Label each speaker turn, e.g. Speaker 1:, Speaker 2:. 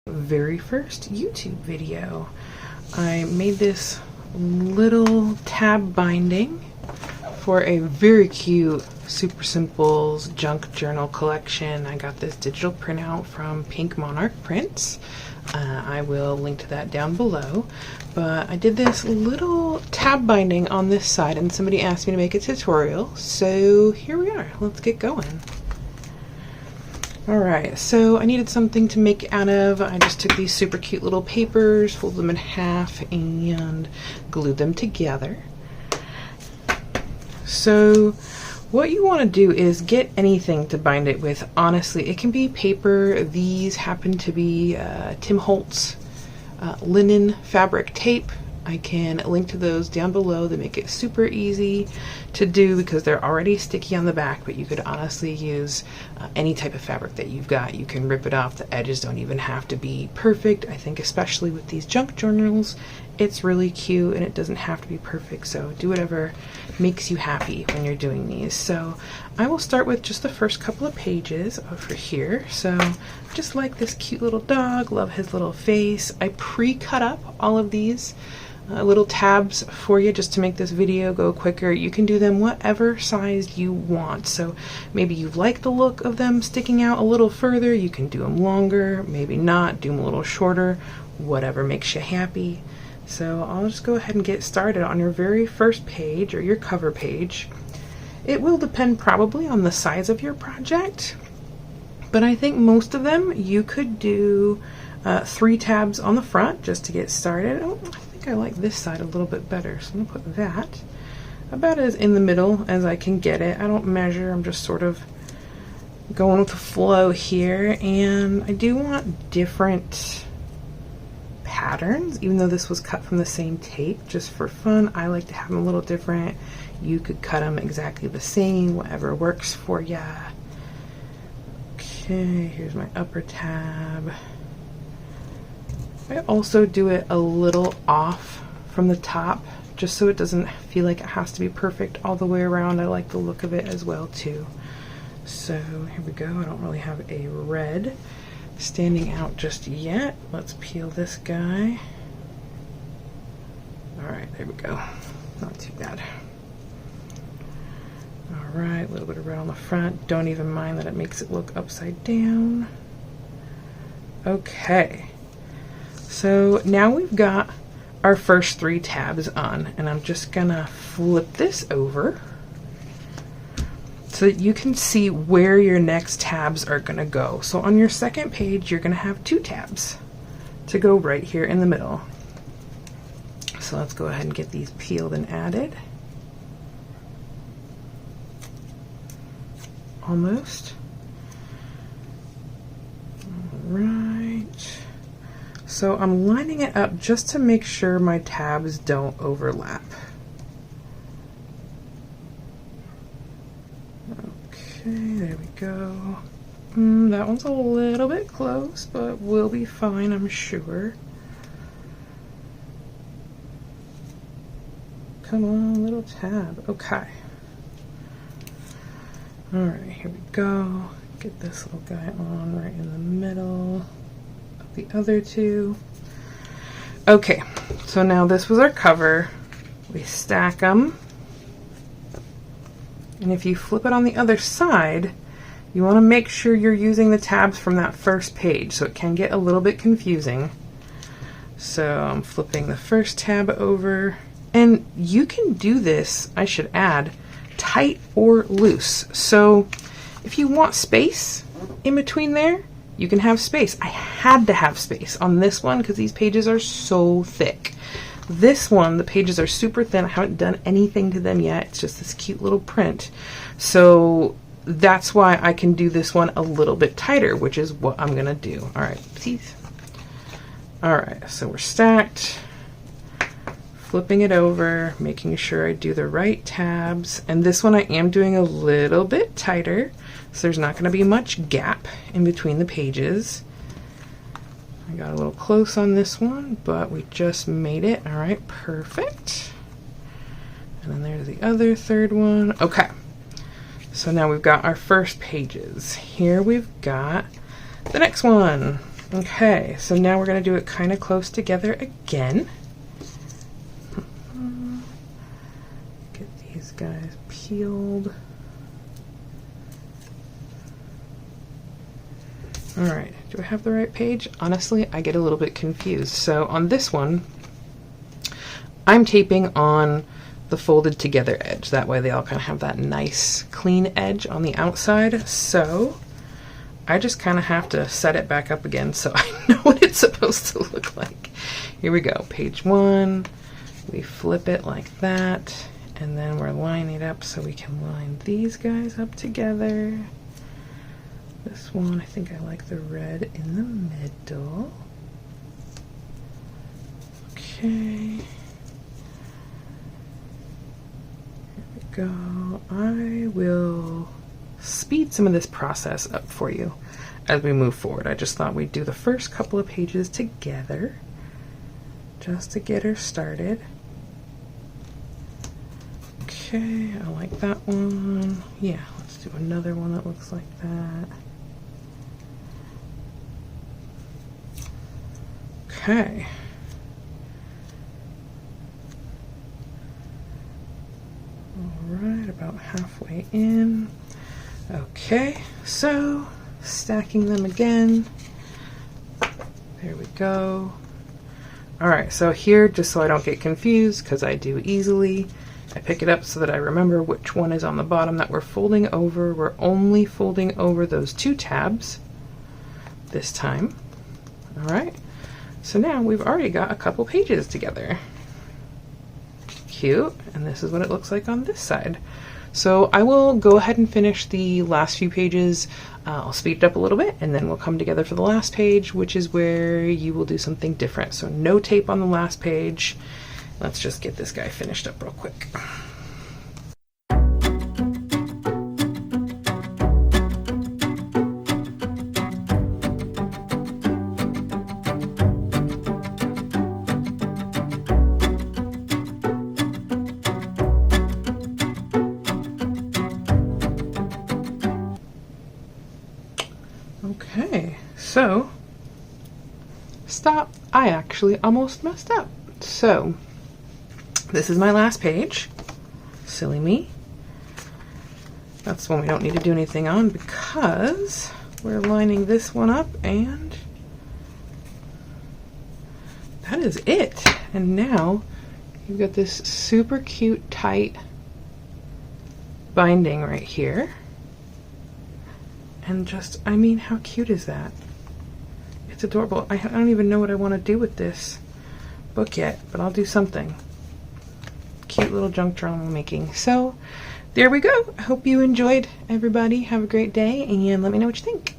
Speaker 1: Very first YouTube video. I made this little tab binding for a very cute Super Simples junk journal collection. I got this digital printout from Pink Monarch Prints. I will link to that down below, but I did this little tab binding on this side and somebody asked me to make a tutorial, so here we are. Let's get going. Alright, so I needed something to make out of. I just took these super cute little papers, folded them in half, and glued them together. So what you want to do is get anything to bind it with. Honestly, it can be paper. These happen to be Tim Holtz linen fabric tape. I can link to those down below. They make it super easy to do because they're already sticky on the back, but you could honestly use any type of fabric that you've got. You can rip it off. The edges don't even have to be perfect. I think especially with these junk journals, it's really cute and it doesn't have to be perfect. So do whatever makes you happy when you're doing these. So I will start with just the first couple of pages over here. So just like this cute little dog, love his little face. I pre-cut up all of these little tabs for you just to make this video go quicker. You can do them whatever size you want. So maybe you like the look of them sticking out a little further, you can do them longer, maybe not, do them a little shorter, whatever makes you happy. So I'll just go ahead and get started on your very first page or your cover page. It will depend probably on the size of your project, but I think most of them you could do 3 tabs on the front just to get started. Oh, I like this side a little bit better, so I'm gonna put that about as in the middle as I can get it. I don't measure, I'm just sort of going with the flow here, and I do want different patterns, even though this was cut from the same tape. Just for fun, I like to have them a little different. You could cut them exactly the same, whatever works for ya. Okay, here's my upper tab. I also do it a little off from the top just so it doesn't feel like it has to be perfect all the way around. I like the look of it as well too. So here we go. I don't really have a red standing out just yet. Let's peel this guy. Alright, there we go. Not too bad. Alright, a little bit of red on the front. Don't even mind that it makes it look upside down. Okay. So now we've got our first 3 tabs on, and I'm just gonna flip this over so that you can see where your next tabs are gonna go. So on your second page, you're gonna have 2 tabs to go right here in the middle. So let's go ahead and get these peeled and added. Almost. All right. So I'm lining it up just to make sure my tabs don't overlap. Okay, there we go. That one's a little bit close, but we'll be fine, I'm sure. Come on, little tab. Okay. Alright, here we go. Get this little guy on right in the middle. The other 2. Okay, so now this was our cover. We stack them, and if you flip it on the other side, you want to make sure you're using the tabs from that first page, so it can get a little bit confusing. So I'm flipping the first tab over, and you can do this, I should add, tight or loose. So if you want space in between there, you can have space. I had to have space on this one because these pages are so thick. This one, the pages are super thin. I haven't done anything to them yet. It's just this cute little print. So that's why I can do this one a little bit tighter, which is what I'm gonna do. All right, teeth. All right, so we're stacked. Flipping it over, making sure I do the right tabs. And this one I am doing a little bit tighter, so there's not going to be much gap in between the pages. I got a little close on this one, but we just made it. All right, perfect. And then there's the other third one. Okay, so now we've got our first pages. Here we've got the next one. Okay, so now we're going to do it kind of close together again. Get these guys peeled. All right, do I have the right page? Honestly, I get a little bit confused. So on this one, I'm taping on the folded together edge. That way they all kind of have that nice clean edge on the outside. So I just kind of have to set it back up again so I know what it's supposed to look like. Here we go, page 1. We flip it like that, and then we're lining it up so we can line these guys up together. This one, I think I like the red in the middle. Okay. Here we go. I will speed some of this process up for you as we move forward. I just thought we'd do the first couple of pages together just to get her started. Okay, I like that one. Yeah, let's do another one that looks like that. Okay. All right, about halfway in. Okay, so stacking them again. There we go. All right, so here, just so I don't get confused, because I do easily, I pick it up so that I remember which one is on the bottom that we're folding over. We're only folding over those 2 tabs this time. All right, so now we've already got a couple pages together. Cute, and this is what it looks like on this side. So I will go ahead and finish the last few pages. I'll speed it up a little bit, and then we'll come together for the last page, which is where you will do something different. So no tape on the last page. Let's just get this guy finished up real quick. Okay, so stop. I actually almost messed up. So this is my last page. Silly me. That's one we don't need to do anything on because we're lining this one up, and that is it. And now you've got this super cute tight binding right here. And just, I mean, how cute is that? It's adorable. I don't even know what I want to do with this book yet, but I'll do something. Cute little junk journal making. So there we go. I hope you enjoyed, everybody. Have a great day, and let me know what you think.